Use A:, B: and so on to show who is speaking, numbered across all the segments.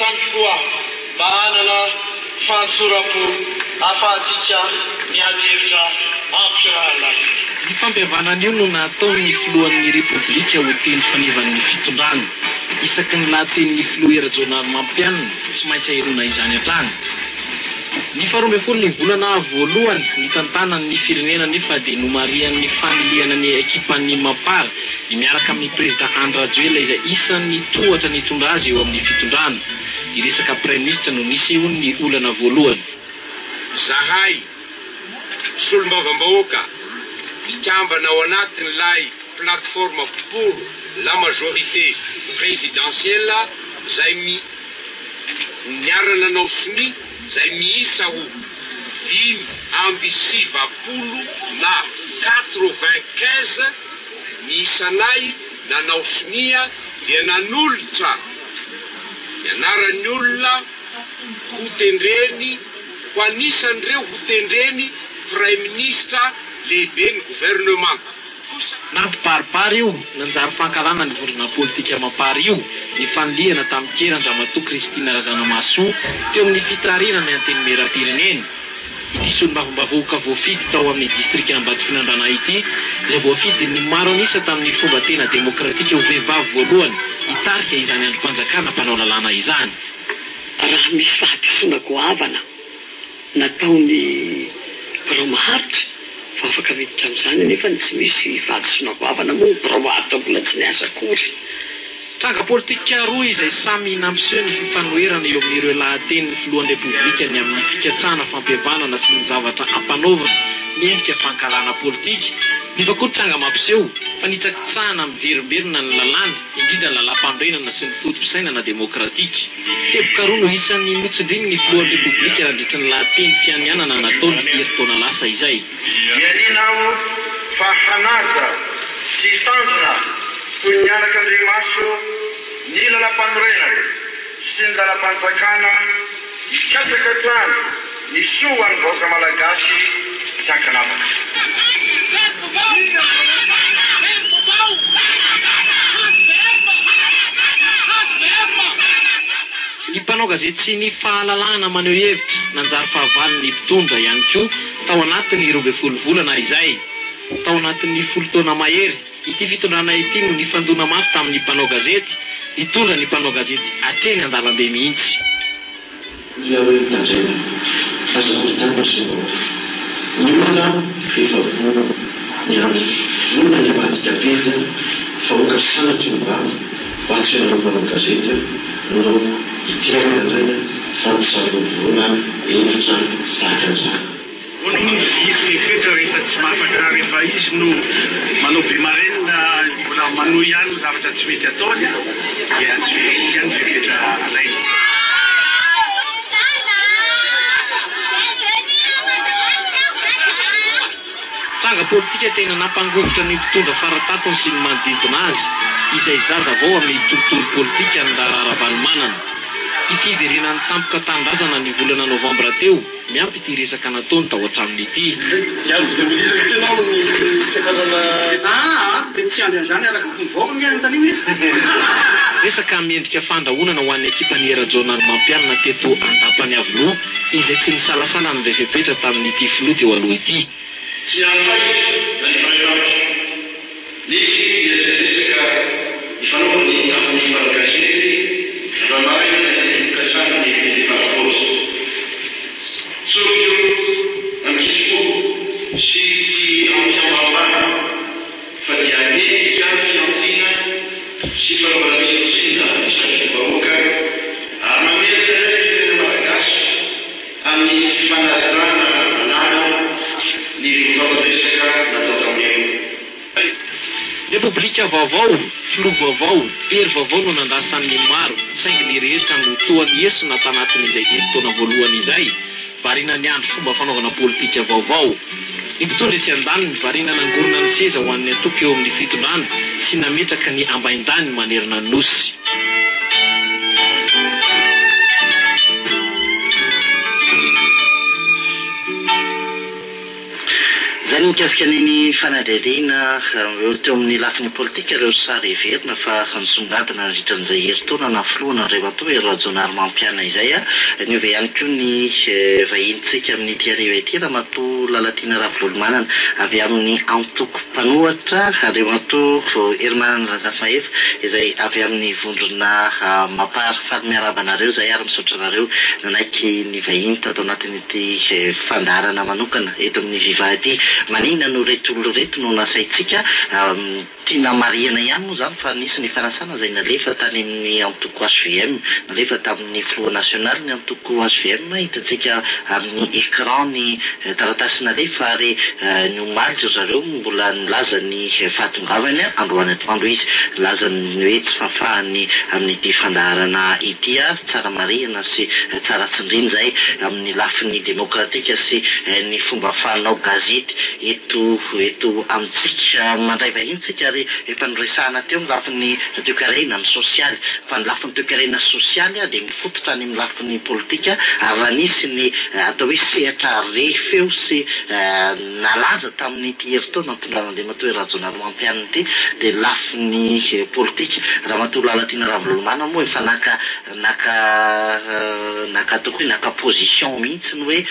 A: tany koa mba hanana fansorako ahafahantsika miady hevitra ampirahana.
B: Ny fampihavanana io no nataon'ny filohan'ny Repoblika ho teny fanevan'ny fitondrana. Isaky ny lahatenin'ny filoha era-jonary Mampianina tsy maintsy aherona izany hatrany. Ny 12 volana voalohany ny tantanan'ny firenena nefa dia nomarian'ny faniliana ny ekipan'ny Mapara ny miaraka amin'ny président Andry Rajoelina izay isan'ny tohatra nitondra azy eo amin'ny fitondrana. Ny resaka praiminisitra no nisehony ny olana voalohany.
C: Zahay solombavam-bahoaka mpikambana ao anatin'ilay plateforme pour la majorité présidentielle izay niarana nanao soni izay miisa ho 5 na 95 miisanay nanao sonia dia nanolotra ianaran'ny olona ho tendreny ho anisan'ireo ho tendreny praiminisitra lehibe ny gouvernement.
B: Nampiparipary io nanjary fankalana ny vorona politika Mapara io ny fanliana tamin'ny Kerandramatoa Kristina Razanamahasoa teo amin'ny fitarina ny antenimieram-pirenena. Ity solombavam-bahoaka voafidy tao amin'ny distrikta Ambatofinandrana ity izay voafidy ny maro anisa tamin'ny fomba tena demokratika ho vehivavy voalohany hitarika izany androm-panjakana mpanao lalàna izany.
D: Raha misy fahadisoana goavana nataony Birao Maharitra fa afaka miditra amin'izany nefa tsy misy fahadisoana goavana moa Birao Maharitra mbola tsy niasa akory.
B: Tranga politika roa izay samy nampiseho ny fifanoherana eo amin'ireo lahatenin'ny filohan'ny Repoblika ny amin'ny fikatsahana fampihavanana sy ny zavatra ampanaovana miendrika fankalana politika. Nefa koa tranga mampiseho fa nitsakitsahana miverimberina ny lalàna indrindra ny lalam-pandrenana sy ny fotom-pisainana demokratika. Teboka roa no isan'ny notsindriny ny filohan'ny Repoblika nandritra ny lahateny fianianana nataony herintaona lasa izay.
A: Mianinao fa hanaja sy tanjona toy ny anak'Andriamaso ny lalam-panorenana sy ny lalam-panjakana hikatsakatrano ny soan'ny vahoaka malagasy tsy ankanavaka.
B: Ny mpanao gazety sy ny fahalalahana maneho hevitra nanjary fahavaliny mpitondra ihany koa tao anatin'ny 12 volana izay. Tao anatin'ny 10 taona mahery ity fitondrana ity no nifandona mafy tamin'ny mpanao gazety nitondra ny mpanao gazety hatreny an-dalambe mihitsy.
E: Ny olona fehivavona ny vonona ny ambadika peza fa oka sanatry ny vava vatsy fianarao mpanao gazety no hitirana indray fampisavovona hevitra tahaka an'izany.
F: Izy fepetra rehefa tsy mahafaka rehefa izy no manao be marenina mbola manohy ihany zavatra tsy mety ataony dia tsy ihany fepetra alainy.
B: Tranga politika tena nampangovotra ny mpitondra faratatony sy ny manodidina azy izay zaza avao amin'ny tontolo politika ny Raharaha Valomanana. Ny fiverenan'ny tampoka tandrazana ny volana novambra teo miampy ity resaka nataony tao hatramin'ity. Resaka miendrika fandrahonana ho an'ny ekipan'ny era-jonary Mampianina teto andapany Avoloha izay tsy nisalasala ny refepetra tamin'ity filoha teo aloha ity. Repoblika vaovao, filoha vaovao, hery vaovao no nandasan'ny maro saingy ny rehetra no toany Yesu natanatin'izay herintaona voalohany izay variana ny andro fomba fanaovana politika vaovao. Ny mpitondra etsy an-daniny variana nangorona ny seza ho an'ny atoko eo amin'ny fitondrana sy nametraka ny ambaindany manerana ny nosy.
D: Zany
E: mikasika ny fanadihadiana eo teo amin'ny lafiny politika ireo sary heverina fa nisongadina nandritran'izay herintaona nafilohana ireo atao hoe rajonary mampiana izay a niova ihany koa ny vahintsika amin'ny tiareva ity raha matoa lalatiana ravololomanana avy amin'ny antoko mpanohatra areo atao herimanana razafaefa izay avy amin'ny vondrona mapary faly-miarabanareo izay ary misaotra anareo nanaiky ny vahiny tato anatin'ity fandarana manokana eto amin'ny viva ity manina no retolo reto no nasaitsika tiana mariana ihany moa zany fa nisy ny fanasana izay nalefa tany amin'ny antoko HVM nalefa tamin'ny flot national ny antoko HVM hitatsika amin'ny écran ny taratasy nalefa ary ny omaly zareo mbola nilaza ny fahatongavany androany atoandro izy laza ny hoe tsy fafahany amin'ity fandarana ity tsara mariana sy tsara tsindriny zay amin'ny lafiny demokratika sy ny fomba fanao gazety eto amintsika mandray vahintsika ary efa niresahana teo ny lafiny toekarena ny sosialy fa ny lafiny toekarena sosialy dia mifototra any amin'ny lafiny politika ary raha nisy ny atao hoe sehatra refeo sy nalaza tamin'ity herintaona nitondran'andriamatoa hoe rajonary mampianina ity dia lafiny politika raha matoa lalatiana ravololomana moa efa naka atao hoe naka position mihitsy ny hoe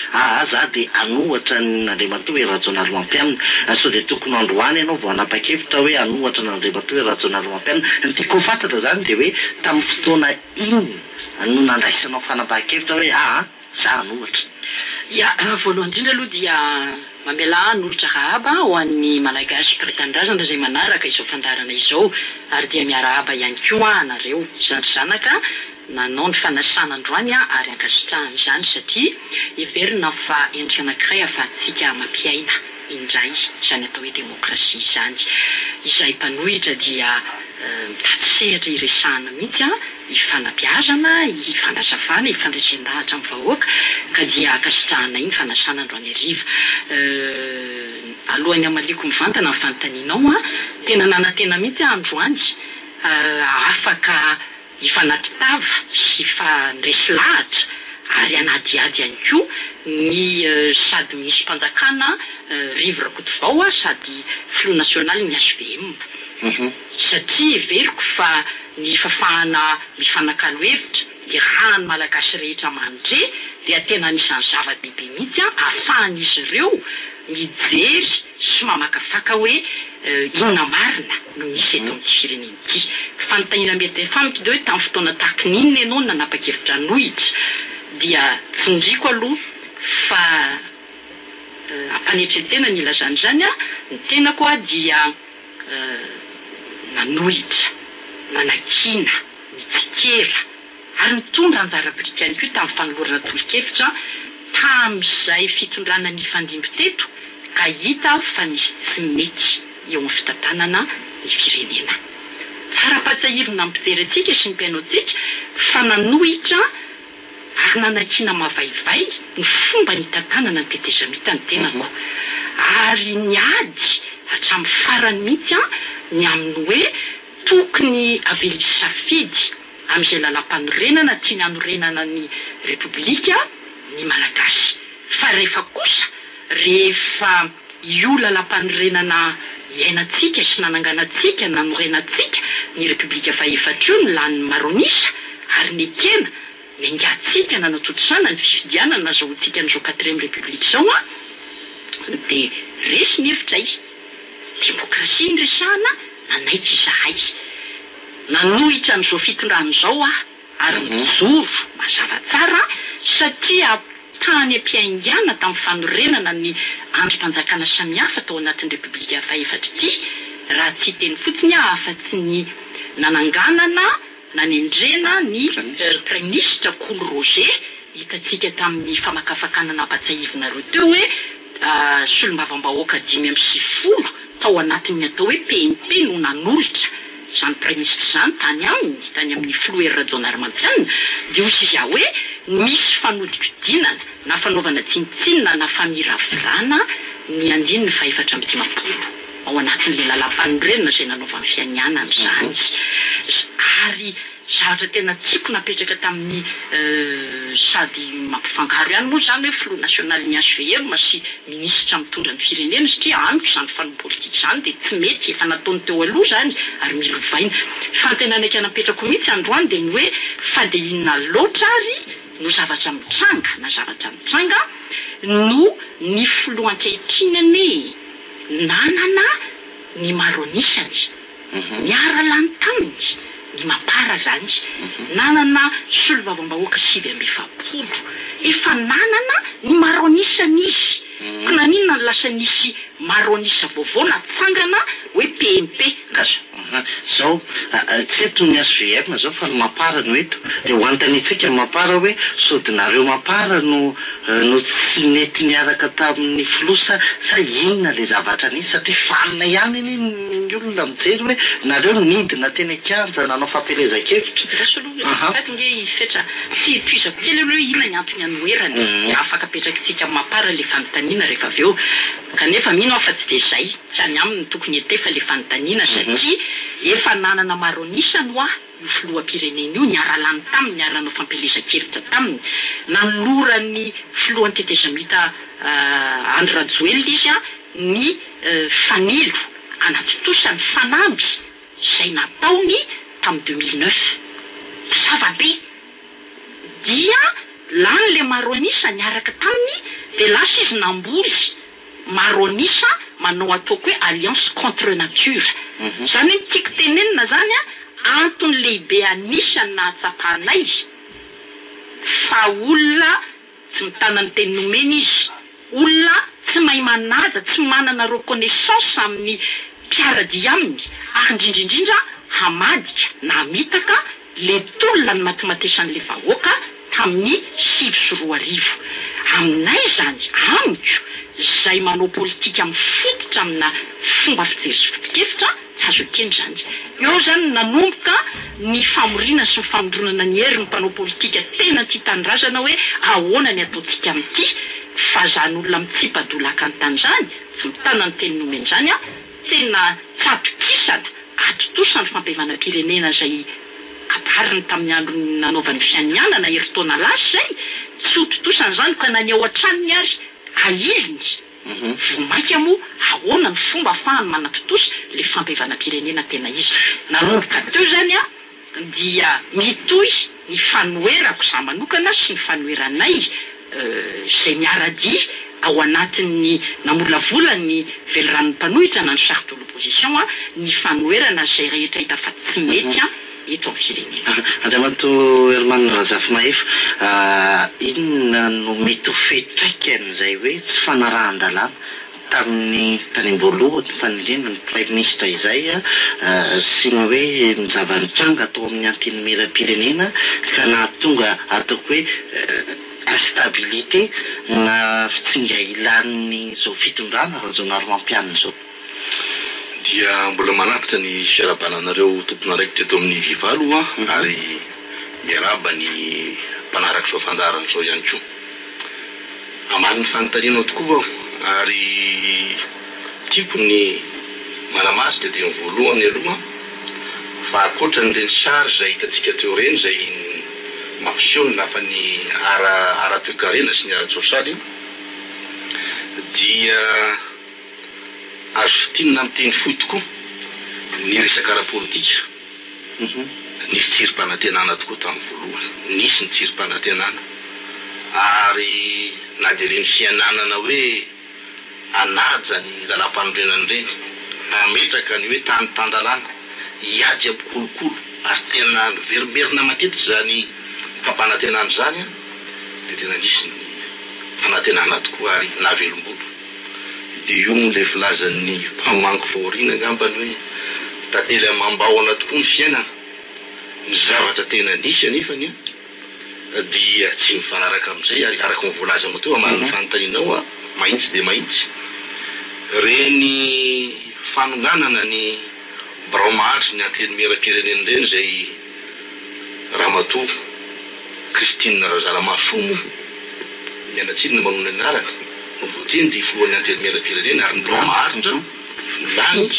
E: za dia anohatra n'andriamatoa hoe rajonary mampianina sao dia tokony androany ianao vao anapa-kevitra hoe anohatra n'andriamatoa hoe rajonary mampianina ny tiako fantatra zany dia hoe tamin'ny fotoana iny no nandraisanao fanapa-kevitra hoe za anohatra.
D: Ya voalohany indrindra aloha dia mamela nolotra rahaba ho an'ny malagasy mpiray-tanindrazana izay manaraka izao fandarana izao ary dia miarahaba ihany koa anareo zanaka nanao ny fanasana androany ary ankasitrahany izany satria heverina fa endrika anankiray ahafahantsika mampiaina indray izany atao hoe demokrasia izany izay mpanohitra dia mitady sehatra iresahana mihitsy ifanabeazana ifanazavana ifandraisan-dahatra amin'ny vahoaka ka dia ankasitrahana iny fanasana androany ariva alohan'ny amaliko mivantana ny fanontanianao tena nanantena mihitsy androany afaka ifanatitava sy ifandresy lahatra ary anadiady ihany koa ny sady misy mpanjakana rivo rakotovao sady flot national ny HVM satria veriko fa ny fafahana mifanakalo hevitra irahany malagasy rehetra mandre dia tena anisan'ny zava-dehibe mihitsy ahafahan'izy ireo mijery sy mamakafaka hoe inona marina no misy eto amin'ity firenena ity fanontaniana mety famiko dia hoe tamin'ny fotoana tahaka n'inona ianao nanapa-kevitra nohitra dia tsindriko aloha fa ampanetretena ny ilazany zany ny tena koa dia nanohitra nanakina mitsikera ary mitondra anjara-birika ihany koa tamin'ny fanolorana tolo-kevitra tamin'izay fitondrana ny fandimby teto ka hita fa nisy tsy mety eo amin'ny fitantanana ny firenena tsara patsahivina ampijery antsika sy ny mpiainaotsika fa nanohitra ary nanakina mavaivay ny fomba ny tantanana ny tetezamita ny tenako ary niady hatramin'ny farany mihitsy ny amin'ny hoe tokony avely safidy amin'izay lalam-panorenana tia ny anorenana ny repoblika ny malagasy fa rehefa io lalam-panorenana iainantsika sy nananganantsika nanorenantsika ny repoblika fahefatro ny lany maronisa ary ny ekena ny angatsika nanatotrana ny fifidianana nazahoantsika n'izao 4e repoblika zao dia resy ny hevitra'y demokrasia ny resahana nanaitra izahay nanohitra n'izao fitondrana izao ary mijoro mazava tsara satria tany ampiaingana tamin'ny fanorenana ny androm-panjakana samihafa tao anatin'ny repoblika faefatra ity raha tsy teny fotsiny afa-tsy ny nananganana nanendrena ny premier ministre Koly Roger hitatsika tamin'ny famakafakanana ampatsahivina reo teo hoe solombavam-bahoaka 5 tao anatin'ny atao hoe PNP no nanolotra zany premier ministre zany tany amin'ny flot rajonary mampianina dia hozy izy hoe misy fanodikodinana na fanaovana tsinitsinina na famiravirana ny andiny ny faefatra amby 50 ao anatin'le lalam-panorenana izay nanaovan'ny fianianana zany ary zavatra tena tiako napetraka tamin'ny sady mampifangaro ihany moa zany hoe flot national ny HVM sy ministra mitondra ny firenena satria aniko zany fano politika zany dia tsy mety efa nataony teo aloha zany ary milovaina fa ny tena anaiky napetrako mihitsy androany dia ny hoe fa dia inona loatra ary no zavatra mitranga na zavatra mitranga no ny flot ankehitriny ane nanana ny maronisany miara-lany taminy ny mampara zany nanana solombavambahoaka 7 efa nanana ny maronisany izy ka naninona ny lasa nisy maronisa vaovao natsangana hoe PMP
G: zao tsy eto ny SVM zao fa mapara no eto dia ho antanitsika mapara hoe sodinareo mapara no tsy mety miaraka tamin'ny flosa sa inona le zavatra nisy satria fanina ihany ny olona mijery hoe nareo nidina teny kanja nanao fampelezan-kevitra
D: nge ifetra tiizako kely aloha inona ny antony anoerany afaka apetrakintsika mapara le fanontaniana rehefa avy eo kanefa mino afa tsy dia zay tsy any aminy tokony etefa le fanontaniana satria efa nanana maronisa no io filoham-pirenena io niara-lany taminy niara-nao fampelezan-kevitra taminy nanolorany filoha antetezamita Andry Rajoelina izy ny fanelo anatotosany fanamby izay nataony tamin'ny 2009 zavabe dia lany le maronisa niaraka taminy dia lasa izy namboly maronisa manao ataoko hoe alliance contre nature zany hoe tiako tenenina zany antony lehibe anisany nahatsapanay fa olona tsy mitana ny teny nomena izy olona tsy mahay manaja tsy manana reconnaissance amin'ny mpiaradia aminy ary indrindraindrindra hamadika na mitaka le tolona ny matimatesan'le vahoaka tamin'ny 7 aminay zany amiko zay manao politika amin'ny fototra amina fomba fijery sy foto-kevitra tsy azo keny zany eo zany nanomboka ny famorina sy ny famondronana ny hery ny mpanao politika tena tia tanindrazana hoe ahoana ny ataontsika amin'ity fa zany olona mitsipadolaka ny tany zany tsy mitana ny teny nomeny zany tena tsapikisana atotosany fampievana-pirenena zay apariny tamin'ny andro nanaovan'ny fianianana heritaona lasy zay tsy hototosany zany ka nany ao an-tranony ary ailiny vomaika moa ahoana ny fomba ahafahany manatotosa le fampievana-pirenena tena izy nanomboka teo zany dia mitohy ny fanoerako za manokana sy ny fanoeranay zay miaradia ao anatin'ny namolavolany velorano mpanohitra na ny charte de l'opposition ny fanoerana zay rehetra hita fa tsy mety eto amin'ny firenena.
G: Andriamato Herman Razafy Mahefy, inona no mety ho fetraikany hoe tsy fanarahan-dalàna tamin'ny tany am-boalohany fanirina ny prime ministre izay sy ny hoe ny zava-nitranga atao amin'ny antenimieram-pirenena ka nahatonga ataoko hoe instabilité na fitsinga ilan'ny zao fitondrana raha zao naro mampianina zao.
H: Dia mbola manatitra ny fiarabananareo tompona raiky teto amin'ny vivalo ary miaraba ny mpanaraka zao fandarana zao ihany koa. Amaliny fanontaniana tokoa ary tiako ny manamazy dia ny voalohany aloha fa ankoatran'ireny charge zay hitantsika teo reny zay mampiseho ny lafa ny ara-toekarena sy ny ara-tsosialy dia azo tinina amin'ny teny fohy tokoa ny resaka ara-politika nisy tsirim-panantenana tokoa tamin'ny voalohany nisy ny tsirim-panantenana ary na dia reny fiananana hoe anaja ny lalam-panorenany reny ametraka ny hoe tany-tandalàna iady abikolokolo ary tena verimerina matetika zany fampanantenana zany dia tena nisy ny fanantenana tokoa ary navelom-bolo dia io le filazan'ny mpamango faoriana angambany hoe tantely amam-bahona tokoa ny fiainana ny zavatra tena nisy anefany dia tsy mifanaraka amin'izay ary araka ny voalaza moa teo amaliny fanontanianao mahitsy dia mahitsy reny fanonganana ny braomahary ny antenimieram-pirenena reny zay ramatoa Christine Razalamasomo mianatsiny ny manona ny anarana no voatiny filohan'ny antenimieram-pirenena ary ny braomahary zao lany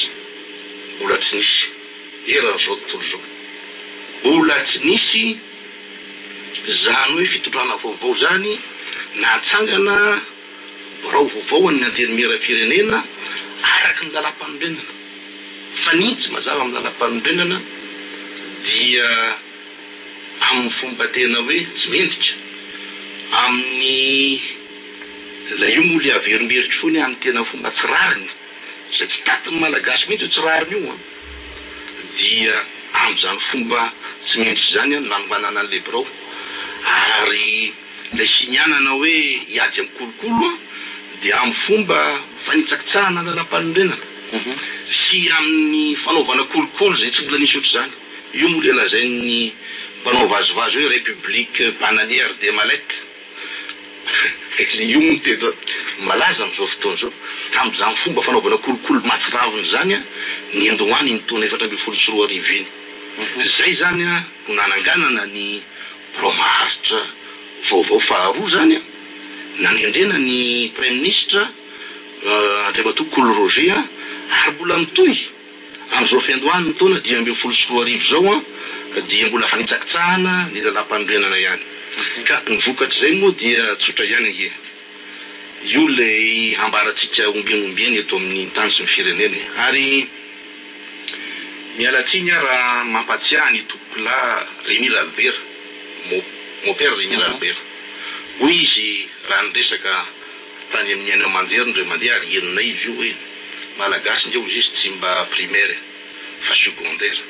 H: mbola tsy nisy eran'izao tontolo zao mbola tsy nisy zany hoe fitondrana vaovao zany na atsangana borao vaovao ny antenimieram-pirenena araky ny lalam-panorenana fa nintsy mazava amin'ny lalam-panorenana dia amin'ny fomba tena hoe tsy mendrika amin'ny la io moa le averimberitry foany amin'ny tena fomba tsy rariny zay tsy tatiny malagasy mihitsy tsy rariny io dia amin'izany fomba tsy mendrika zany nanombanana an'le borao ary le hinianana hoe hiady amin'ny kolokolo dia amin'ny fomba fanitsakitsahana lalam-panorenana sy amin'ny fanaovana kolokolo zay tsy mbola nisy ohatry zany io moa le lazain'ny mpanao vazovazo hoe république bananière de Malette le io moa tena malaza amin'izao fotoana zao tamin'izany fomba fanaovana kolokolo matsiraviny zany ny Andohany ny taona 424 iny zay zany no nananganana ny borao-maharitra vaovao faharoa zany nanendrena ny premier ministre Andriamatoa Coly Roger ary mbola mitohy amin'izao fiandohany ny taona 2024 zao dia mbola fanitsakitsahana ny lalam-panorenana ihany ka ny vokatry zay moa dia tsotra ihany nge io le ambaratsika ombianombiany eto amin'ny tany sy ny firenena ary mialatsiny raha mampatsiahy ny tokola Rémy Albert mon père Rémy Albert hoy izy raha niresaka tany amin'ny aina manjery ndre mandeha ary heninay izy io hoe malagasy ndreo izy tsy mba primaire fa secondaire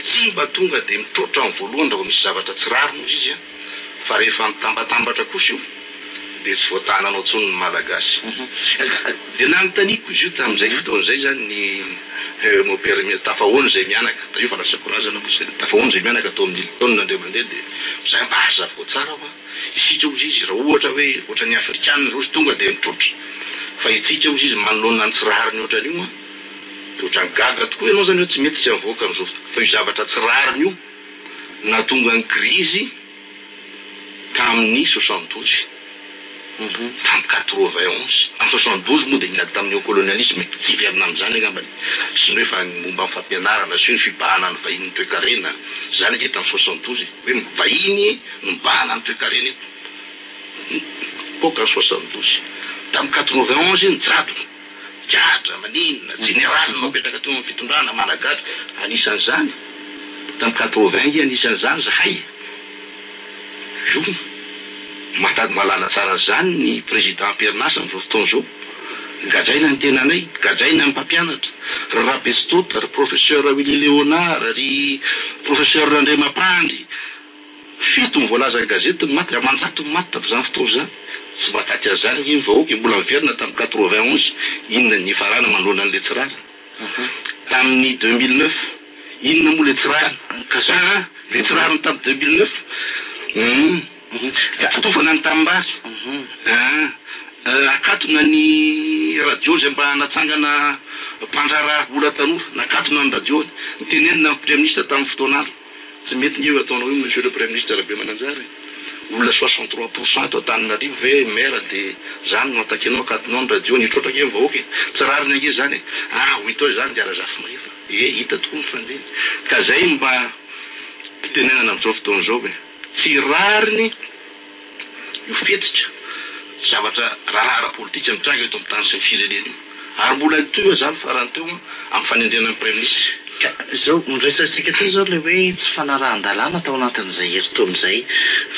H: tsy mba tonga dia mitrotra amin'ny voalohany raha misy zavatra tsy rariny izy fa rehefa mitambatambatra kosa io dia tsy voatananao tsony ny malagasy dia nanotaniko izy io tamin'izay fotoan'izay zany ny mon père tafahoany zay mianaka io fa lasa korazana tafahoany zay mianaka atao amin'ny taona ndre mandeha dia zay mba hazavao tsara fa isika ozy izy raha ohatra hoe ohatra ny afrikanina zao sy tonga dia mitrotra fa itsika ozy izy manoloana ny tsy rariny ohatrany io ohatra ny gaga tokoa ianao zany hoe tsy mety tsy avoaka amin'izao fa io zavatra tsy rariny io natonga ny krizy tamin'ny 72 tamin'ny 91 amin'ny 72 moa dia niady tamin'ny colonialisme tsy verina amin'izany angambany sy ny hoe fa momba amin'ny fampianarana sy hoe ny fibahana ny vahiny toe-karena zany ake tamin'ny 72 hoe vahiny nibahana ny toe-karena poka ny 72 tamin'ny 91 nijado gadra maninona général mapetraka teo amin'ny fitondrana malagasy anisan'izany tamin'ny 80 anisan'izany zahay io matady malala tsara zany ny président Pernasa amin'izao fotoana zao gadraina ny tenanay gadraina ny mpampianatra ry Rabestota ry professeur Willy Léonard ry professeur André Mapandry fito ny voalaza ny gazety maty amanjato ny maty tamin'izany fotoana zany tsy mahataty azy zany iny vahoaka mbola miverina tamin'ny 91 inona ny farana manoloana an'le tsy rariny tamin'ny 2009 inona moa le tsy rariny kazaa le tsy rariny tamin'ny 2009 fotofana ny tambary akatona ny radio zay mba natsangana mpandrara ola tanora nakatona ny radiony nitenenina ny premier ministre tamin'ny fotoanandro tsy mety ny eo ataonao io monsieur le premier ministre be mananjara olona 63% atao Antananarivo ve maire dia zany no atakinao akatonao ny radio nitrotra ke vahoaka tsy rariny ange zany hoitao zany diara zafy mariva hita tokoa ny fandeny ka zay mba tenenana amin'izao fotoana zao hoe tsy rariny io fetsika zavatra raharaha politika mitranga eto amin'ny tany sy ny firenena ary mbola nitoy zany farany teo amin'ny fanendrenan'ny premier ministre
G: zao miresantsika teo zao le hoe tsy fanarahan-dalàna tao anatin'izay herito amin'izay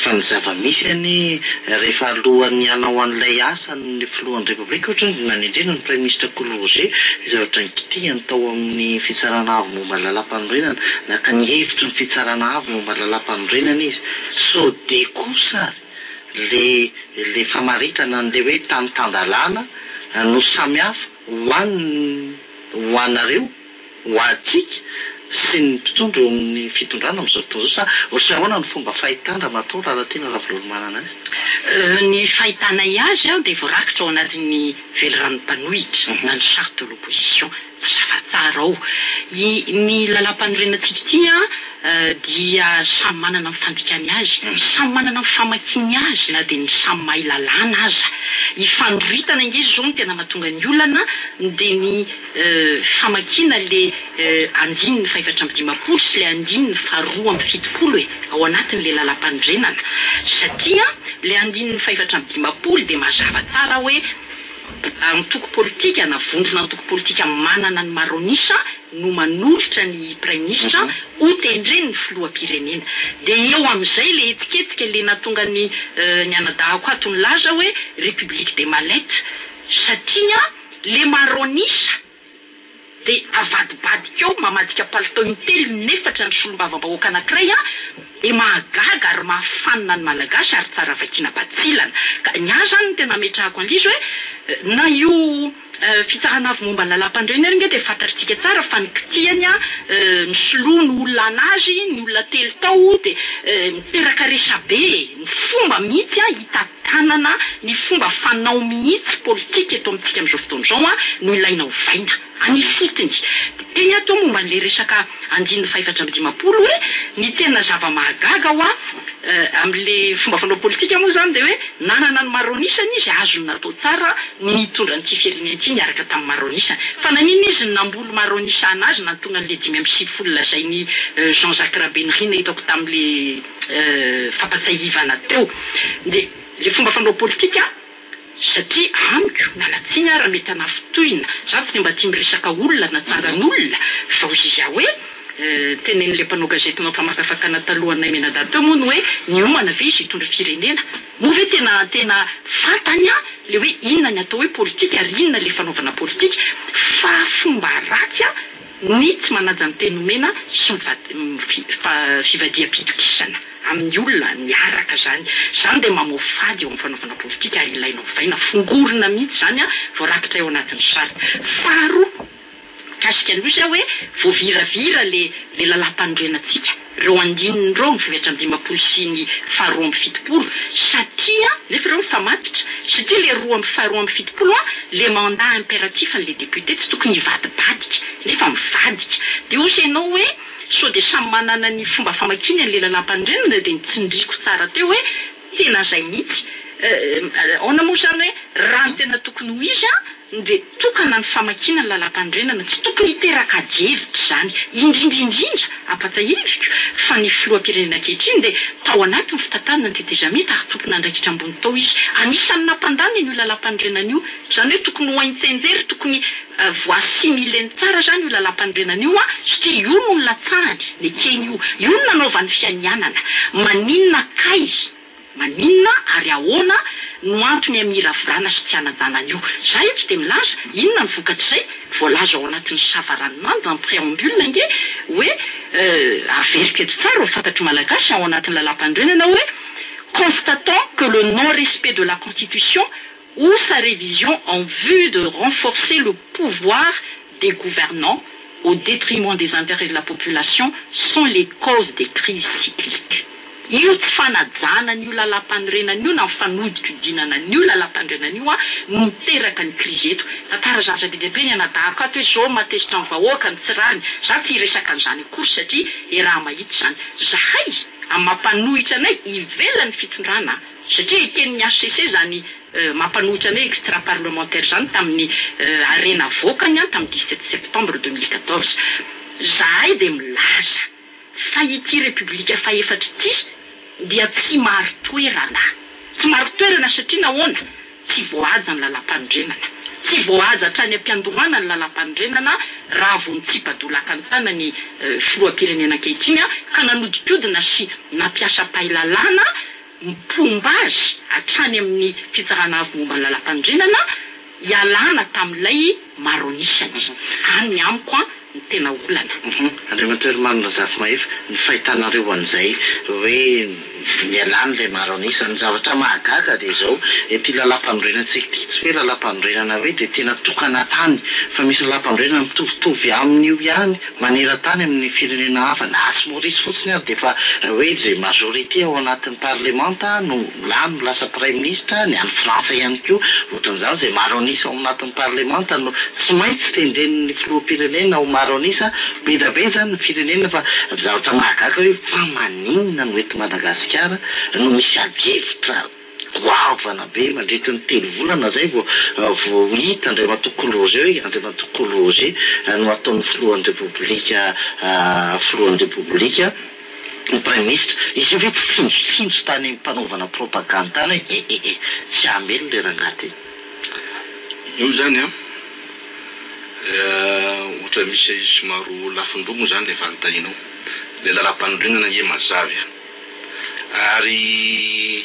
G: fa ny zava-misy any rehefa alohan'ny hanao an'ilay asa ny filohan'ny repoblika ohatra ny nanendrena ny premier ministre Coly Roger zavatra nikitihany tao amin'ny fitsarana avy momba lalam-panorenana naka ny hevitry ny fitsarana avy momba lalam-panorenana izy so de kosa le famaritana n'le hoe tany-tan-dalàna no samihafa ho anareo ho atsika sy ny tontondro eo amin'ny fitondrana amin'izao fotoana zao sa ohatry ahoana ny fomba fahitana matao raha tena raha vololomanana azy
D: ny fahitana azy dia voarakitra ao anatin'ny velorano-mpanohitra na ny charte de l'opposition mazava tsara ao ny lalam-panorenantsika ity
I: dia samy manana mifandikany azy, samy manana mifamakiny azy na dia ny samy mahay lalàna aza. Ifandroitana ingizy zao no tena mahatonga ny olana dia ny famakina le andiny 750 sy le andiny 250 ao anatin'le lalam-pandrenana. Satria le andiny 750 dia mazava tsara hoe antoko politika na vondrona antoko politika manana ny maronisa no manolotra ny praiminisitra ho tendreny ny filoham-pirenena. Dia eo amin'izay le etsiketsika le natonga ny anadahako ato ny laza hoe République des Mallettes, satria le maronisa dia avadibadika eo mamadika palitao intelo nefatra ny solombavam-bahoaka anankiray dia mahagaga ary mahafanina ny malagasy ary tsara vakina batsilana. Ka ny azy zany tena metrahako an'izy hoe na io fitsarana avy momba ny lalam-pandrenana inge dia fantatritsika tsara fa ny kitihany ny soloa ny olona anazy, ny olona telo tao dia miteraka resabe ny fomba mihitsy hitantanana ny fomba fanao mihitsy politika eto amintsika amin'izao fotoana izao no ilaina ovaina any fotony. Teny ato momba n'le resaka andiny 750 hoe ny tena zava-mahagaga amin'le fomba fanao politika moa zany dia hoe nanana ny maronisany izy azo natao tsara nitondra n'ity firenena ity niaraka tamin'ny maronisany. Fa nanina izy namboly maronisa anazy nantonga n'le 570 lazainy Jean-Jacques Rabenrina hitako tamin'le fampatsahivana teo. Dia le fomba fanao politika satria amiko nalatsiny raha mety anafitohina za tsy mba tia miresaka olona na tsangan'olona fa izy hoe tenen'le mpanao gazety mampamakafakana talohanay menadady teo moa no hoe niomana ve izy hitondra firenena moa ve tena fantany le hoe inona ny atao hoe politika ary inona le fanaovana politika fa fomba ratsy ny tsy manaja ny tenomena sy fivadiam-pitokisana amin'ny olona niaraka zany dia mamofady eo amin'ny fanaovana politika ary ilaina ovaina fongorina mihitsy zany voarakitra eo anatin'ny sary. Faharoa kasika an'io hoe voaviravira le lalam-pandrenantsika reo andininy reo ny 750 sy ny 270 satria nefa reo mifamatotra satria le 270 le mandat impératif an'le député tsy tokony hivadibadika nefa mivadika dia ozy ianao hoe so dia samy manana ny fomba famakiny an'le lalam-pandrenana dia nitsindriko tsara teo hoe tena zay mihitsy aona moa zany hoe raha ny tena tokony ho izy dia tokana ny famakina ny lalam-pandrenana tsy tokony hiteraka jevitra zany indrindra ampatsahiviko fa ny filoham-pirenena ankehitriny dia tao anatin'ny fitantanana ny tetezameta ary tokony andraikitra ambony tao izy anisan'ny nampandany io lalam-pandrenana io zany hoe tokony ho haintsenjery tokony voasimileny tsara zany io lalam-pandrenana io satria io no latsahany nekeny io no nanaovan'ny fianianana maninona kay maninona ary ahoana no antony amiravorana sy tsy anajana io zay tsy dia milaza inona ny vokatr'izay voalaza ao anatin'ny savaranonany dans préambule inge hoe averika eto tsara fantatry malagasy ao anatin'ny lalam-pandrenana hoe constatant que le non-respect de la Constitution ou sa révision en vue de renforcer le pouvoir des gouvernants au détriment des intérêts de la population sont les causes des crises cycliques. Io tsy fanajana n'io lalam-pandrenana io na mifanodika dinana n'io lalam-pandrenana io no miteraka ny krizy eto. Tantara zavatra dehibe ny anadahako ato hoe zao matezitra amin'ny vahoaka ny tsirany za tsy hiresaka an'izany akory satria raha mahitsy zany zahay amin'ny mampanohitra anay ivelany fitondrana satria eken'ny HCC zany mampanohitra anay extra parlementaire zany tamin'ny arena voakany tamin'ny 17 septembre 2014 zahay dia milaza fa ity république fa efatra ity dia tsy maro toerana satria nahoana tsy voahaja ny lalam-pandrenana tsy voahaja hatrany ampiandohana ny lalam-pandrenana raha vo nitsipadolaka ny tanany filoham-pirenena ankehitriny ka nanodikodina sy nampiasa pailalàna mipomba azy hatrany amin'ny fitsarana avy momba ny lalam-pandrenana ialana tamin'ilay maronisany any amiko tena olana.
G: Andriamateur Marina Zafy Mahefy ny fahitanareo an'izay hoe mialany le maro anisany zavatra mahagaga dia zao ty lalam-panorenantsika ty tsy hoe lalam-panorenana hoe dia tena tokana tany fa misy lalam-panorenana mitovitovy amin'io ihany maneran-tany amin'ny firenena hafa na sy Maurice fotsiny ary dia fa hoe zay majorité ao anatin'ny parlemanta no lano lasa prime ministre ny any frantsa ihany koa ohatran'izany zay maro anisa ao anatin'ny parlemanta no tsy maintsy tendren'ny filoham-pirenena ao maro anisa be zany ny firenena fa zavatra mahagaga hoe fa maninona no eto Madagasikara no misy adihevitra goavana be mandritra ny 3 volana zay vao hita André Matokolo Roger no ataon'ny filohan'ny repoblika ny prime ministre izy io hoe tsinjo tany mpanaovana propaganda tany hoe tsy amely le rangaty
H: io zany ohatra misy somaro lafindromo zany le fanontanianao le lalam-panorenana ie mazavy ary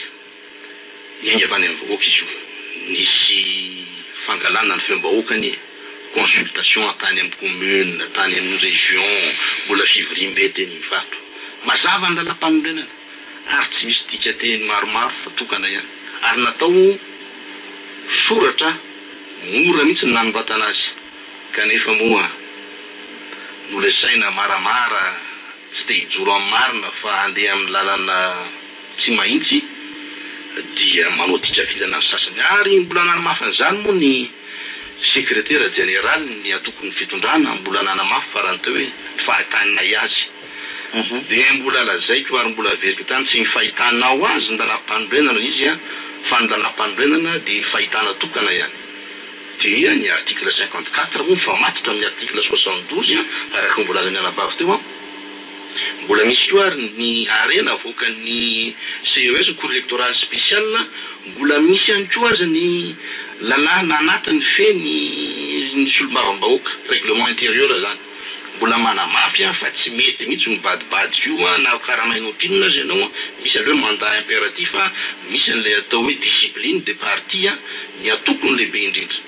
H: miainga avy any amin'ny vahoaka izy io nisy fangalana ny feom-bahoakany consultation tany amin'ny commune tany amin'ny région mbola fivoriam-be teny vato mazava ny lalam-panorenana ary tsy misy dika teny maromaro fa tokana ihany ary natao soratra mora mihitsy ny nanombatana azy kanefa moa nolesaina maramara tsy te hijoro amin'ny marina fa andeha amin'ny lalana tsy mahitsy dia manao dika filana ny sasany ary mbola nanamafy an'izany moa ny sekretera général ny atokony fitondrana mbola nanamafy farany teo hoe fahitanay azy dia mbola lazaiko ary mbola veriko tany tsy fahitanao azy ndalam-panorenana izy fa ny ndalam-panorenana dia fahitana tokana ihany dia ny article 54 moa famatotra amin'ny article 72 araka mbola azany anabavy teo mbola misy koa ary ny arena avoaka ny CES cour électoral spécial mbola misy ihany koa aza ny lalàna anatin'ny feny solombavam-bahoaka règlement intérieur zany mbola manamafy fa tsy mety mihitsy mibadibady io na karamainotrinona azy ianao misy aloha mandat impératif misy an'ilay atao hoe discipline de parti ny atokony lehibe indrindra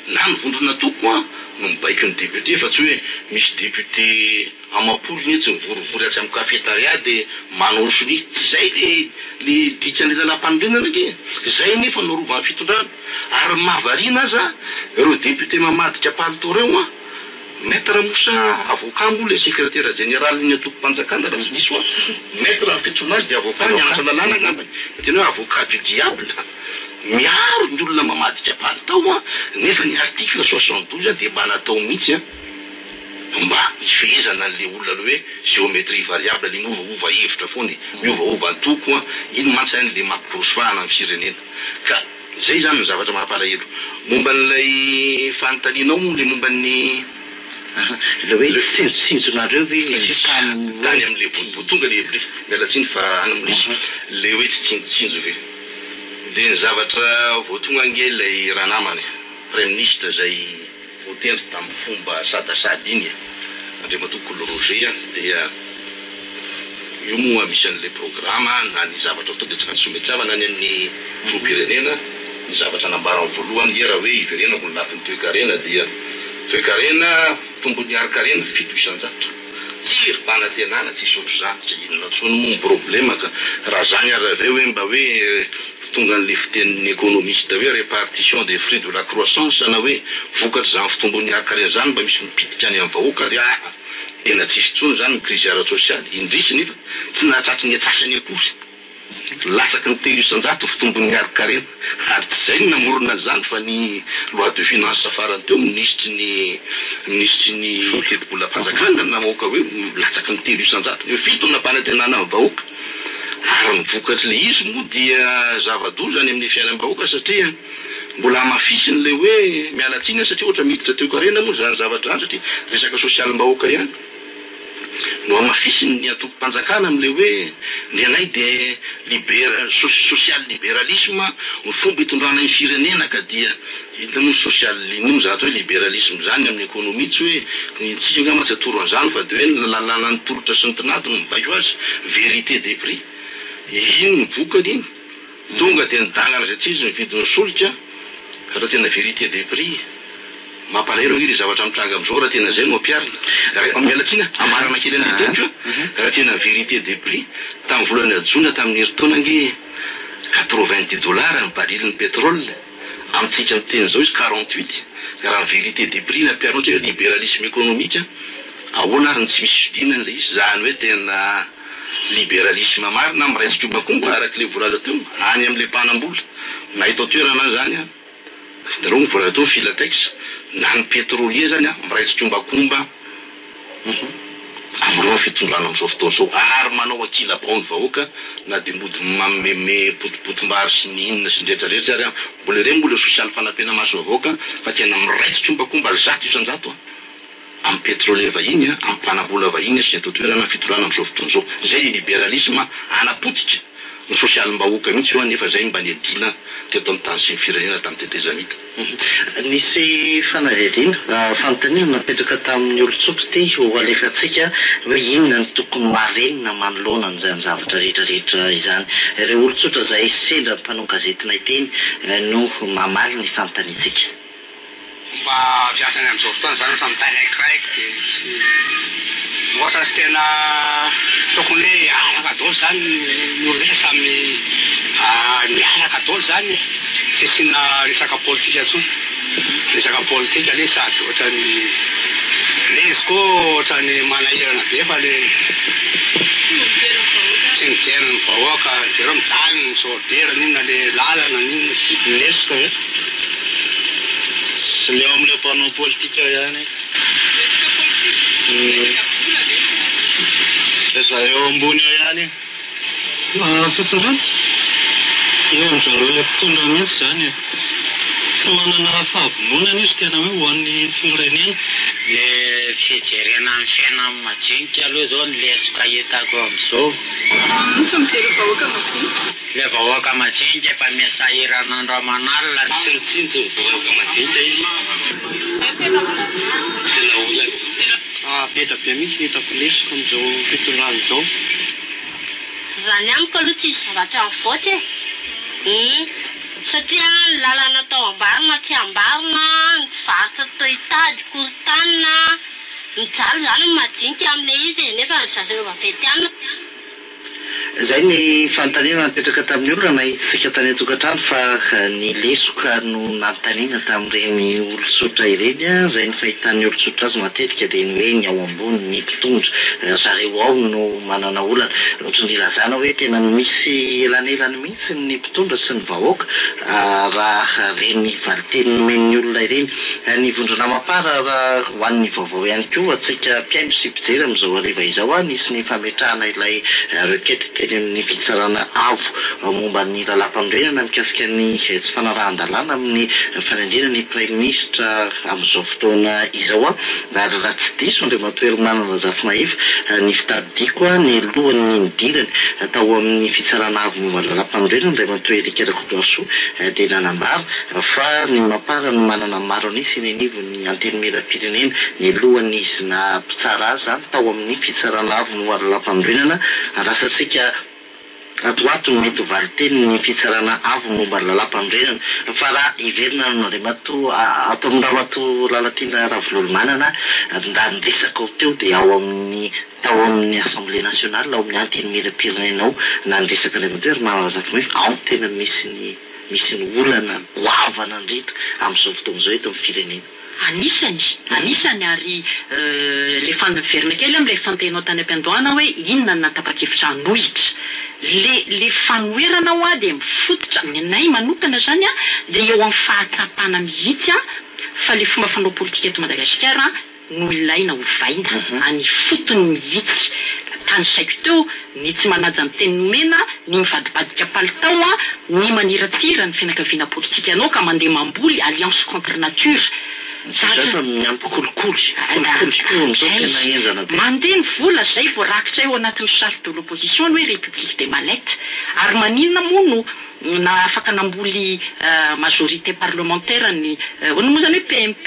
H: na ny vondrona toko no mibaiko ny député fa tsy hoe misy député amapolo mihitsy mivorivory atsy amin'ny cafétéria dia manao soni tsy zay le dikan'le lalam-panorenana ke zay nefa norovan'ny fitondrana ary mahavariana aza ireo député mamadika palito reo maître Moussa avocat moa le secrétaire général ny atoko-panjakana raha tsy diso maître ny fitsonazy dia avocat nianatra lalàna angambany tena hoe avocat du diable miaro ny olona mamadika palitao nefa ny article 72 dia mba natao mihitsy mba ifehezana an'le olona aloha hoe géométrie variable le miovaova hevitra foana miovaova antoko iny mantsy le mampikorosofahana amin'ny firenena ka zay zany ny zavatra mampalahelo momba n'ilay fanontanianao le momba ny
G: le hoe tsinjonareo ve
H: tany amin'le botonga le mialatsiny fa any amin'le le hoe tsy tsinjo ve dia ny zavatra voatonga ange lay ranamany prime ministre zay voatendry tamin'ny fomba sadasady iny André Matokolo Roger dia io moa misy an'ilay programma na ny zavatra atao dia tsy maintsy sometrava na ny amin'ny filoham-pirenena ny zavatra nambarany voalohany raha hoe iverena ko nolafin'ny toe-karena dia toe-karena tombony ari-karena 700 tsiry-panantenana tsy isotro zany inona tsony moa problema ka raha zany ary aveo hoe mba hoe tonga an'le fitenin'ny économiste hoe répartition des fruits de la croissance na hoe vokatra zany fitombony ari-karena zany mba misy mipitika any amin'ny vahoaka dia tena tsisy tsony zany ny crise ara-tsosialy indrisy nefa tsy nahatratry ny atsasany akory latsaky ny 300 fitombony ari-karena ary tsy zay ny namorona zany fa ny loi de finance farany teo ministry ny teti-bola-panjakana namoaka hoe latsaky ny 300 eo fito nampanantenana amin'ny vahoaka ary mivokatry le izy moa dia zava-doza any amin'ny fiainam-bahoaka satria mbola mafisiny le hoe mialatsiny satria ohatra miditra toe-karena moa zany zavatra zany satria resaka sosialim-bahoaka ihany no amafisiny ny atoko-panjakana amin'le hoe ny anay dia social libéralisme ny fomba hitondrana ny firenena ka dia hitamo social no zany hoe libéralisme zany amin'ny économie tsy hoe tsika angamba tsy atoro an'izany fa dia hoe lalàna ny tolotra sy ny tinaty no mibaiko azy vérité des prix iny mivokany iny tonga dia nidangana zay tsy izy ny vidin'ny solika raha tena vérité des prix mampalahelo iry zavatra mitranga amin'izao raha tena zay no ampiarina raha mialatsina amarana kely anay teo koa raha tena vérité de prix tamin'ny volana jona tamin'ny herintaona nge $90 ny barily ny pétrole amintsika miteny zao izy 48 raha vérité de prix nampiarina ohatra hoe libéralisme économique ahoana ary ny tsy misy fidinana ilay izy zany hoe tena libéralisme marina miraitsy-drombakomba araka le volana teo any amin'le mpanambola nahita toerana zany a dareo ny volana teo filatex na ny pétrolier zany a miraitsy-drombakomba amin'ireo fitondrana amin'izao fotoana zao ary manao akila-baon'ny vahoaka na dia mody mameme potipotim-bary sy ny inona sy ny rehetrarehetra ary mbola ireny mbola sosialy fanampena maso vahoaka fa tena miraitsy-drombakomba 100 isan-jato amin'ny pétrolier vahiny amin'ny mpanambola vahiny sy ny atao toerana fitondrana amin'izao fotoana zao zay ny libéralisme anapotika ny sosialim-bahoaka mihitsy io nefa zay mba niadina teto amin'ny tany sy ny firenena tamin'ny tetezamita
G: nisy fanadihadiana fanontaniana napetraka tamin'ny olontsotra ty ho alefantsika hoe inona ny tokony marenina manoloana an'izany zavatra rehetrarehetra izany ireo olontsotra zay sendra mpanao gazetinay teny no mamaly ny fanontaniantsika
C: mba fiasany amin'izao fotoana zany fa mitaraikraiky dia tsy oasa sy tena tokony hoe araka daholo zany ny olo rehetra samy miaraka daholo zany tsy sina resaka politika tsony resaka politika le sady ohatrany le izy koa ohatrany manahirana be fa le tsy mijeriny ny vahoaka jereo mijaly ny sorderana inona le lalana n'inona tsy minesika hoe
F: sy leo amin'le mpanao politika ihany za eo ambony eo ihany fitondrana eo amin'izareo le mpitondra mihitsy zany tsy manana fahavononana izy tena hoe ho an'ny firenena
J: le fijerena amin'ny fiaina majinika aloha zao ny lesoko hitako amin'izao
K: tsy mijery vahoaka majinika
J: le vahoaka majinika efa miasahiran'andro aman'alina
F: tsy mitsinjo ny vahoaka majinika izy tena olana beta be mihitsy hitako lesoko amin'izao fitondrana izao
K: zany amiko aloha tsy zavatra mivoatra satria ny lalana tao ambarina tsy ambarina ny mpivarotra tao hitady korontanina mijaly zany ny majinika amin'ilay izy nefa ny zareo vavetiana
G: zay ny fanontaniana napetraka tamin'ny olona nahitsika tany an-tokantrano fa ny lesoka no nanontaniana tamin'ireny olotsotra ireny zay ny fahitan'ny olotsotra azy matetika dia ny hoe ny ao ambony ny mpitondra zareo ao no manana olana ohatry ny lazana hoe tena misy elanelany mihitsy ny mpitondra sy ny vahoaka raha reny valiteny nomen'ny olona ireny ny vondrona mapara raha ho an'ny vaovao ihany koa atsika mpiaino sy mpijery amin'izao ariva izao nisy ny fametrahana ilay requête teny amin'ny fitsarana avo momba ny lalam-panorenana mikasika ny tsy fanarahan-dalàna amin'ny fanendrena ny prime ministre amin'izao fotoana izao ary raha tsy diso andriamatoa Herman Zafimahefa ny fitadidiako ny lohan'ny nidirany tao amin'ny fitsarana avo momba ny lalam-panorenana andriamatoa Eric Rakotoaso dia nanambara fa ny mapara no manana maro anisy ny anivo ny antenimieram-pirenena ny lohan'izy na mpitsara azy zany tao amin'ny fitsarana avo momba ny lalam-panorenana rasatsika atoato no mety ho valiteny ny fitsarana avo momba ny lalam-panorenana fa raha iverina no andriamatoa atao amin'ny ramatoa Lalatina Ravololomanana nda niresaka ao teo dia ao amin'ny assemblée nationale ao amin'ny antenimieram-pirenena ao na niresaka andriamatoa Herman Zafimahefa ao tena misy ny olana goavana indrindra amin'izao fotoana izao eto amin'ny firenena
I: anisany ary le fanaverina kely amin'ilay fantenao tany am-piandohana hoe inona ny natapa-kevitra anohitra le fanoerana ao dia mifototra nay manokana zany dia eo amin'ny fahatsapana mihitsy fa le fomba fanao politika eto Madagasikara no ilaina ho vaina any fotony mihitsy tany saiko teo ny tsy manaja ny teny nomena ny mivadibadika palitao ny maniratsira ny fianakaviana politika anao ka mandeha mamboly alliance contre nature mandeha ny vola zay voarakitra eo anatin'ny charte de l'opposition hoe république des mallettes ary maninona moa no na afaka namboly majorité parlementaire ny ono moa zany hoe PMP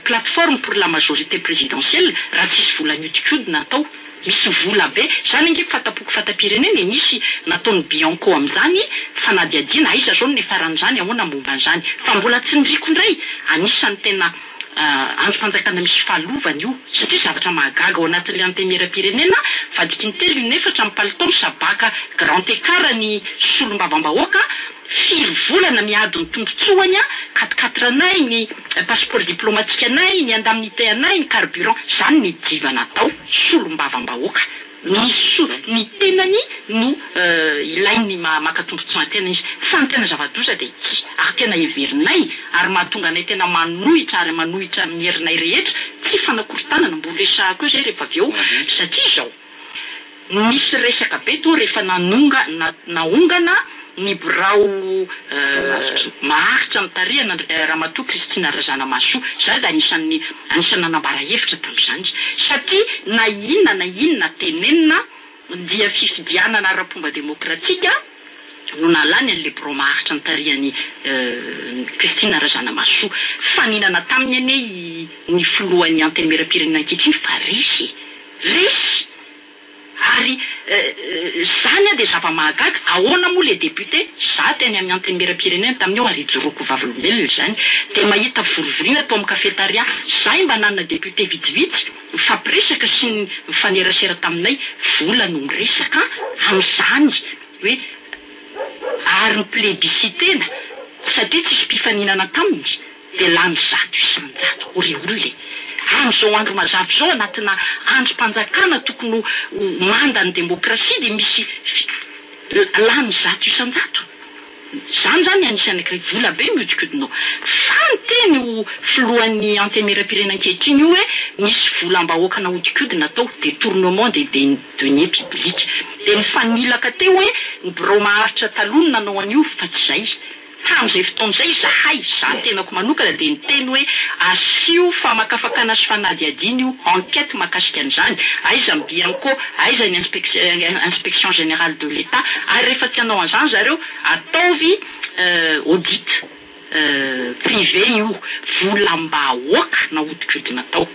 I: plateforme pour la majorité présidentielle raha tsisy vola niodikodina atao misy vola be zany nge fatapoko fatapirenena nisy nataony Bianco amin'izany fanadiadiana aiza zao ny faran'izany ahoana momba an'izany fa mbola tsy niriko indray anisany tena andro fanjakana misy fahalovany io satria zavatra mahagaga ao anatin'ilay antemera-pirenena vadiky ny telo inefatra mipalitao sabaka grand écart ny solom-bavambahoaka firy volana miady ny tombotsoany a 4 anay ny passeport diplomatique anay ny indemnité anay ny carburant zany ny divana atao solom-bavambahoaka ny tenany no ilainy maka tombotsoa tena izy fa ny tena zava-doza dia ity ary tena heverinay ary mahatonga anay tena manohitra ary manohitra amin'ny herinay rehetra tsy fanakorontanana mbola resahako io zay rehefa avy eo satria zao misy resaka be to rehefa naongana ny birao maharitra mitarihana Ramatoa Kristina Razanamahasoa zay da anisan'ny nanambara hevitra tamin'izany satria na inona tenenina dia fifidianana ara-pomba demokratika no nalany an'le birao maharitra mitarihany Kristina Razanamahasoa faninana taminy ane ny filohan'ny antemera-pirenena ankehitriny fa resy ary zany a dia zava-mahagaga ahoana moa le député za teny amin'ny antemera-pirenena tamin'io ary joroko vavolombelona zany dia mahita vorovorina tao amin'ny kafetaria zay mba nanana député vitsivitsy mifampiresaka sy ny mifanerasera taminay vola no miresaka amin'izany hoe ary ny plébiscitena satria tsisy mpifaninana taminy dia lany 100 oriole amin'izao andro mazavy zao anatina androm-panjakana tokony manda ny demokrasia dia misy lany 100 zany anisany anankiray vola be miodikodinao fa ny teny ho filohan'ny antemera-pirenena ankehitriny io hoe misy volam-bahoaka naodikodina atao détournement des deniers publics dia mifanilaka teo hoe ny birao maharitra taloha nanao an'io fa tsy zay tamin'izay fotoan'izay za tenako manokana dia niteny hoe asio famakafakana sy fanadiadiana io enquête mahakasika an'izany aiza ny bianco aiza ny inspection générale de l'état ary rehefa tsy hanao an'izany zareo ataovy audit privé io volam-bahoaka naodikodina tao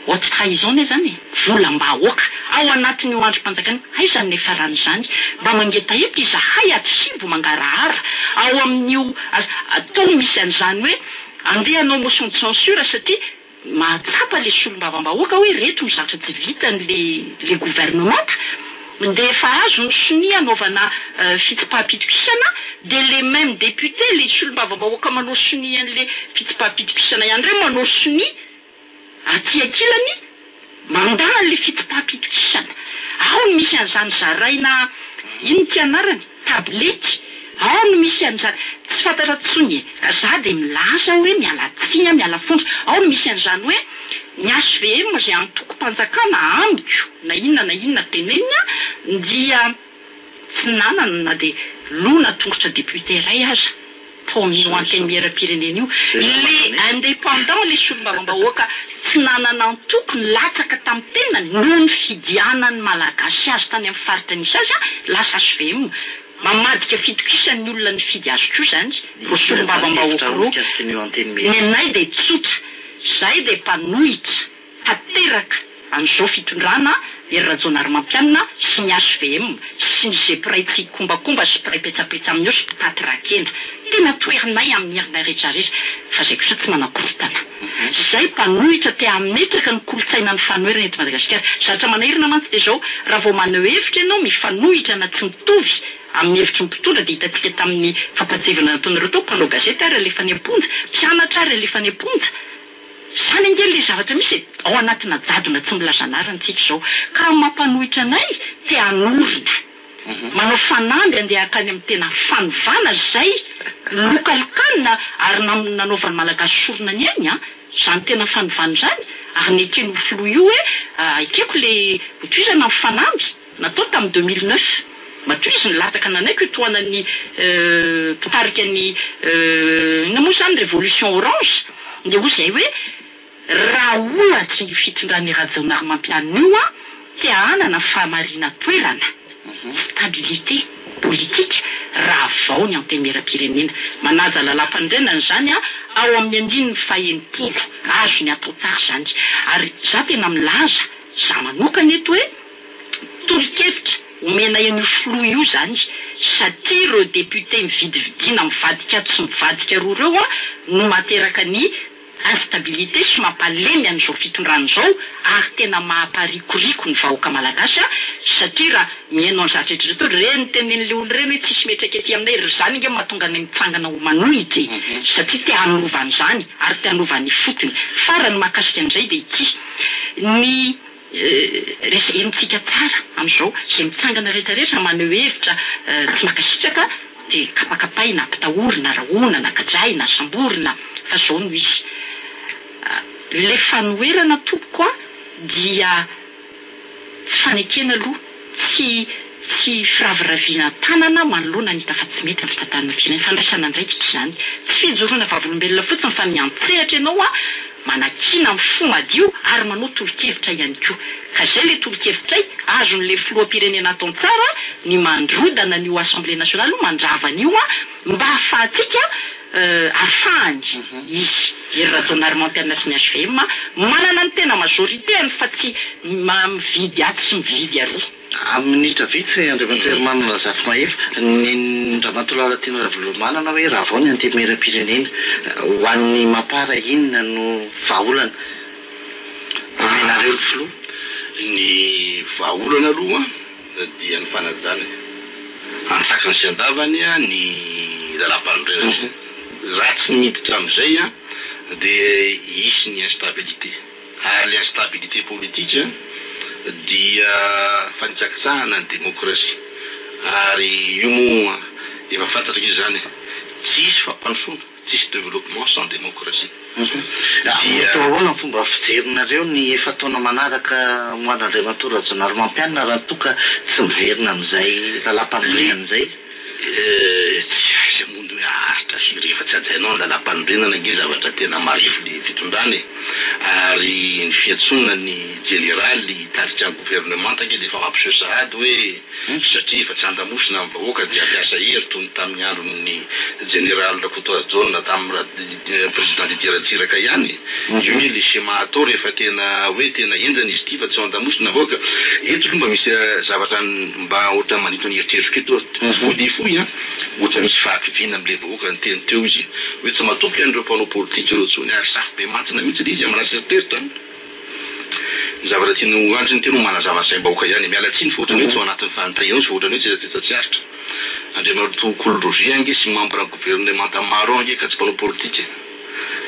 I: haute trahison ne zany volam-bahoaka ao anatin'io androm-panjakana aiza ny nefarany zany mba mangeta eto izahay atsivo mangarahara ao amin'io atao misy an'izany hoe andeha anao motion de censure satria mahatsapa le solom-bavambahoaka hoe reto ny zavatra tsy vitan'le gouvernement dia efa azo ny sonia anaovana fitsipaham-pitokisana dia les mêmes députés le solom-bavambahoaka manao sonia an'le fitsipaham-pitokisana ihany reo manao sonia aty ankilany mandana le fitsipaham-pitokisana ao no misy an'izany zaraina ino ty anarany tablety ao no misy an'izany tsy fantatra tsony ka za dia milaza hoe miala tsiny miala fondro ao no misy an'izany hoe ny HVM zay antoko-panjakana amiko na inona tenenina dia tsy nanana na dia lona tongotra député ray aza taon'io antemera-pirenena io le indépendant le solom-bavambahoaka tsy nanana antoko ny latsaka tamin'ny tenany noho ny fidianany malagasy azy tany amin'ny faritra nisy azy lasa HVM mamadika fitokisany olona ny fidy azoko io zany ro solom-bavambahoaka ro nenay dia tsotra zay dia mpanohitra tanteraka an'izao fitondrana ery-rajonary mampianina sy ny HVM sy ny zay piray tsy kombakomba sy piray petsapetsa amin'io sy mpitaty rakena tena toerinay amin'ny herinay rehetrarehetra fa zay kosa tsy manakorotana zay mpanohitra te hametraka ny kolotsaina ny fanoherana eto Madagasikara zatra manahirana mantsy dia zao raha vao maneho hevitra ianao mifanohitra na tsy mitovy amin'ny hevitry ny mpitondra dia hitantsika tamin'ny fampajevana nataonareo tao mpanao gazety ary alefa ny amponja mpianatra ary alefa ny amponja zany angely le zavatra misy ao anatina jadona tsy milazanarantsika zao ka mampanohitra anay te hanorina manao fanamby andeha akany amin'ny tena fanovana zay lokalokalina ary nanaovany malagasy sorona ny ainy zany tena fanovana zany ary ny ekeny filoha io hoe ekeko le toizana amin'ny fanamby natao tamin'ny 2009 matoa izy nilatsaka nanaiko itoanany mpitarika ny ina moa zany révolution orange dia ho zay hoe raha ohatsy ny fitondrany rajonary mampianina io te hanana fahamarina toerana stabilité politique raha vao ny antemera-pirenena manaja lalam-pandrenany zany ao amin'ny andiny ny faha-enipolo azo ny atao tsara zany ary za tena milaza za manokana eto hoe tolo-kevitra omena an'io filoha io zany satria ireo député mividividina mivadika tsy mivadika roa reo no materaka ny instabilité sy mampalemy an'izao fitondran'izao ary tena mampaharikoriko ny vahoaka malagasy satria raha mihaino ny zavatra rehetra reny tenen'le olo reny hoe tsisy metraka ety aminay ry zany inge mahatonga any mitsangana ho manohitra satria te hanovany zany ary te hanovany fotony farany mahakasika an'izay dia ity ny enitsika tsara amin'izao zay mitsangana rehetrarehetra maneho hevitra tsy makasitraka dia kapakapaina ampitahorina rahona na kajay na samborina fa zao no izy le fanoerana tompoko dia tsy fanekena aloha tsy firaviraviana tanana manoloana ny hita fa tsy mety amin'ny fitantanana fiainana fandraisana ndraikitra zany tsy fijoroana vavolombelona fotsiny fa miantsehatra ianao manakina amin'ny fo madio ary manao tolo-kevitra ihany koa ka zay le tolo-kevitray azon'le filoham-pirenena atao tsara ny mandrodana n'io assemblée nationale mandrava an'io mba ahafahantsika afahany izy ery rajonarymampianina sy ny HVM manana ny tena majorité fa tsy mividy aty sy mividy aroa
G: amin'nitra vitsy andriamantoery manana zafy mahefa ny ndramantolala tiana ravolomanana hoe raha vao ny antemeram-pirenena ho an'ny mampara inona no vahaolana menareo ny filoha
H: ny vahaolana aloha dia ny fanajana ansakany sy andavany ny lalam-pandrenana raha tsy miditra amin'izay dia isy ny instabilité ary le instabilité politique dia fanitsakitsahana ny démocratie ary io moa efa fantatra ke zany tsisy fampandrosoana tsisy développement sans démocratie
G: dia ahoana ny fomba fijerinareo ny efa taona manaraka moan'andriamantoa rajonarymampianina raha toka tsy miverina amin'izay lalam-panorenana izay
H: tsy amondo hoe aritra firy efa tsy ajainao ny lalam-panorenana nge zavatra tena marefo le fitondrany ary ny fiatsona ny généraly tarika ny gouvernement take dia efa mampiseho sahady hoe satria efa tsy andamosina amin'ny vahoaka dia ampiasa hery toy ny tamin'ny andron'ny général Rakotoajon tamin'ny président Didier Ratsiraka ihany io hoe le schéma atao rehefa tena hoe tena enjana izy ity fa tsy andamosina vahoaka eto mba misy zavatra mba ohatra manito ny heritreriko eto fodifoy ohatra misy fahakiviana amin'le vahoaka ny teny teo izy hoe tsy matoky an'ireo mpanao politika ireo tsony ary safy be mantsina mihitsy le izy amin'ny raha seriteritra ny zavatra tiano andry ny teno manazava saim-bahoaka ihany mialatsiny fa ohatrany hoe tsy ao anatin'ny fanontahiana fa ohatrany hoe tsetsatsy aritra andriamanto Coulroger ange sy membre gouvernement maro ange ka tsy mpanao politika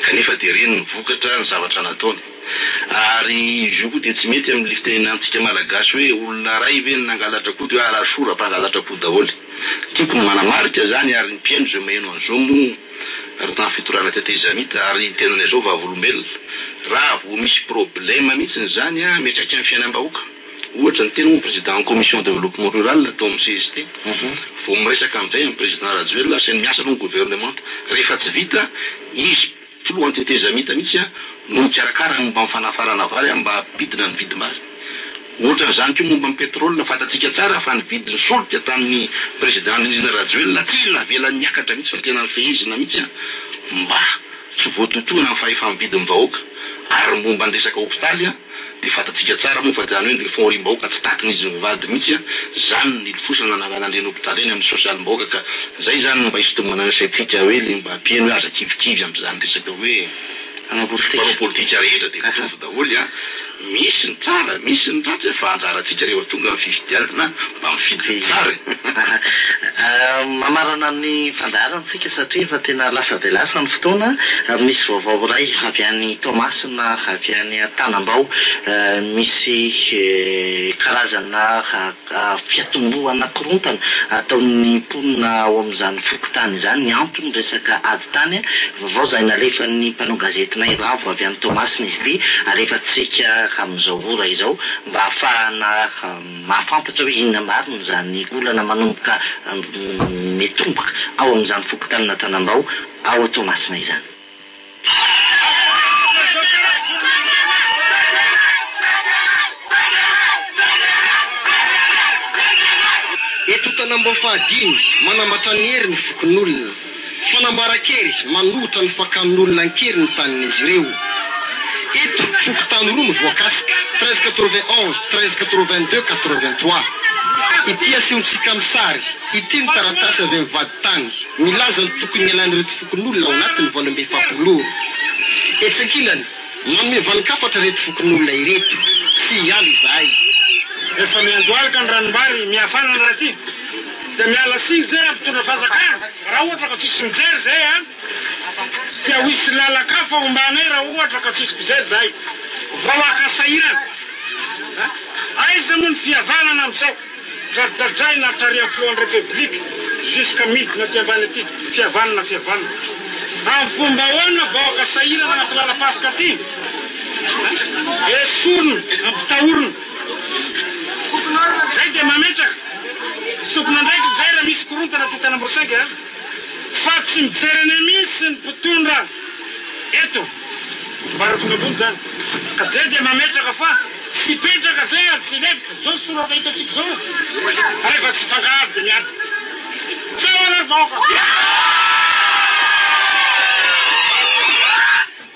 H: kanefa dia reny ny vokatra ny zavatra nataony ary izy io koa dia tsy mety amin'ny fitenenantsika malagasy hoe olona ray ve nangalatra kody hoe alasora mpangalatra kody daholy tiako ny manamarika zany ary ny mpiaino zay maheno an'izao moa ary tany fitorana tetezamita ary tenany zao vavolombelona raha vo misy problème mihitsiny zany metraky amin'ny fiainam-bahoaka ohatra ny tena moa président commission développement rural atao amin'ny CST vo miresaka amin'izay amin'ny président Rajoelina sy ny miasa aloha ny gouvernement rehefa tsy vita izy filohan'ny tetezamita mihitsy no mikarakara momba mifanafarana vary mba ampidina ny vidimary ohatra n'izany koa momba ny pétrole fantatsika tsara fa ny vidiny solika tamin'ny président Nirina Rajoelina tsy navelan'ny miakatra mihitsy fa tena ny fehezina mihitsy mba tsy voatotoana amin'ny fahefa-mividin'ny vahoaka ary momba ny resaka hôpitaly dia fantatsika tsara moa fa zany hoe le fond-rim-bahoaka tsy tatiny izy mivady mihitsy zany ny fosana nanganan'ireny hôpitaly eny amin'ny social-bahoaka ka zay zany mba hisotomana saitsika hoe le mba ampieny hoe aza kivikivy amin'izany resaka hoe mpanao politika rehetra dia mitovy daholy misy ny tsara misy ny ratsy fa anjaratsika rehefa tonga amin'ny fifidianana mba mifidy tsara
G: mamarana ny fandaharantsika satria efa tena lasa dia lasa ny fotoana misy vaovao ray avy any Tomasina avy any Tanambao misy karazana fiatomboana korontana ataon'ny mponina ao amin'izany fokotany izany ny antony resaka ady tany vaovao izay nalefa ny mpanao gazetinay ravo avy any Tomasina izy ity alefatsika amin'izao ora izao mba ahafahana mahafantatra hoe inona marina zany olana manomboka mitomboka ao amin'izany fokotanina Tanambao ao Tomasina izany
L: eto Tanambao fahadimy manambatra ny hery ny fokon'olona fanambaran-kery manohitra ny fakamin'olona ankery ny tanin'izy ireo eto fokotany roa mivoakasika 1391 1382 83 ity asehontsika amin'ny sary ity ny taratasy avy amin'ny vady tany milaza ny tokony ialan'ireto fokon'olona ao anatin'ny 27 etsakilany manome vanikafatra reto fokon'olona ireto tsy aly izahay
F: efa miandoalaka ny ranombary mihafanana raha ty dia miala siny zay ampitondra fazakana raha ohatra ka tsisy mijery zay a dia ho isy lalakafa ombanay raha ohatra ka tsisy mijery zahay vao akasahirana aiza moa ny fihavanana amin'izao radradray na taria filohan'ny republika jusqu'à midina ty ambany aty fihavanana amin'ny fomba hoana vao akasahirana anaty lalapasika aty esorona ampitahorona zay dia mametraka sopona ndraiky zay raha misy korontana ty tanamborosaiky a fa tsy mijerene misy ny mpitondra eto mbaratondra ambony zany ka zay dia mametraka fa tsy petraka zay ady tsy lefika zao sorata hitasika zao rehefa tsy fangazy dia miady saoana vaoka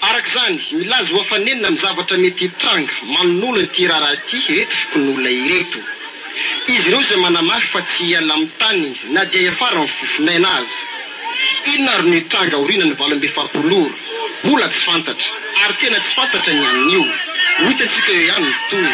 L: araka zany milaza ho afanenina amin'ny zavatra mety hitranga manon'olona ty raharaha ty reto fokon'olona ireto izy ireo izay manamafy fa tsy hiala amin'ny taniny na dia hiafara ny fofonaina azy inona ary ny hitranga oriana ny valombe fampoloro mola tsy fantatra ary tena tsy fantatra ny amin'io ho hitantsika eo ihany ny toy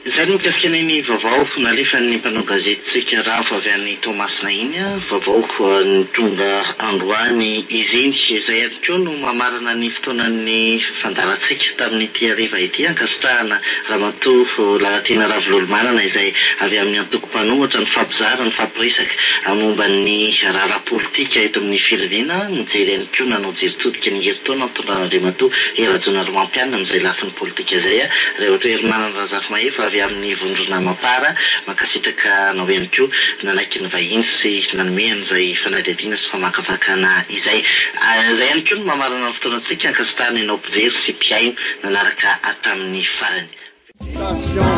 G: Zany mikasika ny vaovao nalefa ny mpanao gazetitsika Rafo avy any Tomasina iny vaovao ny tonga androany izy iny izay ihany koa no mamarana ny fotoanan'ny fandarantsika tamin'ity hariva ity ankasitrahana ramatoa Lalatiana Ravilolomanana izay avy amin'ny antoko-mpanoratra ny fampizara ny fampiresaka momba ny raharaha politika eto amin'ny firenena mijery ihany koa nanao jeritodika ny herintaona Andriamatoa Rajoelinarimampianina amin'izay lafin'ny politika izay rehefa toerimanana Razafy Mahefa avy amin'ny vondrona mapara makasitraka anao ihany koa nanaiky ny vahiny sy nanome an'izay fanadihadiana sy famakafakana izay izay ihany koa no mamarana ny fotoanantsika ankasitrahana ianao mpijery sy mpiaino nanaraka hatramin'ny farany